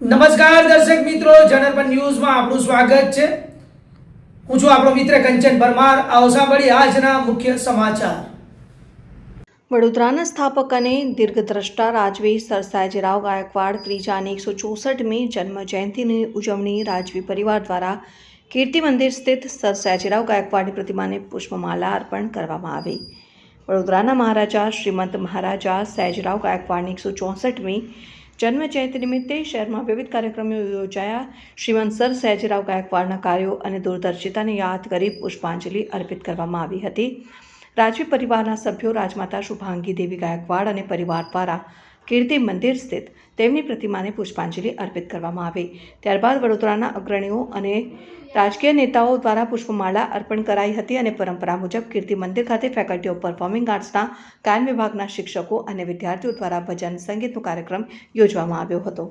નમસ્કાર દર્શક મિત્રો, જનરપન ન્યૂઝમાં આપનું સ્વાગત છે। હું છું આપણો મિત્ર કંચન પરમાર। આવો સાંભળીએ આજના મુખ્ય સમાચાર। વડોદરાના સ્થાપક અને દીર્ઘદ્રષ્ટા રાજવી સર સયાજીરાવ ગાયકવાડ ત્રીજાની 164મી જન્મ જયંતિની ઉજવણી રાજવી પરિવાર દ્વારા કીર્તિ મંદિર સ્થિત સર સયાજીરાવ ગાયકવાડની પ્રતિમાને પુષ્પમાલા અર્પણ કરવામાં આવી। વડોદરાના મહારાજા શ્રીમંત મહારાજા સયાજીરાવ ગાયકવાડની 164મી જન્મ જયંતિ નિમિત્તે શહેરમાં વિવિધ કાર્યક્રમો યોજાયા। શ્રીમંત સર સયાજીરાવ ગાયકવાડના કાર્યો અને દૂરદર્શિતાને યાદ કરી પુષ્પાંજલિ અર્પિત કરવામાં આવી હતી। રાજવી પરિવારના સભ્યો રાજમાતા શુભાંગી દેવી ગાયકવાડ અને પરિવાર દ્વારા કીર્તિ મંદિર સ્થિત તેમની પ્રતિમાને પુષ્પાંજલિ અર્પિત કરવામાં આવી। ત્યારબાદ વડોદરાના અગ્રણીઓ અને રાજકીય નેતાઓ દ્વારા પુષ્પમાળા અર્પણ કરાઈ હતી અને પરંપરા મુજબ કીર્તિ મંદિર ખાતે ફેકલ્ટી ઓફ પરફોર્મિંગ આર્ટ્સના ગાયન વિભાગના શિક્ષકો અને વિદ્યાર્થીઓ દ્વારા ભજન સંગીતનો કાર્યક્રમ યોજવામાં આવ્યો હતો।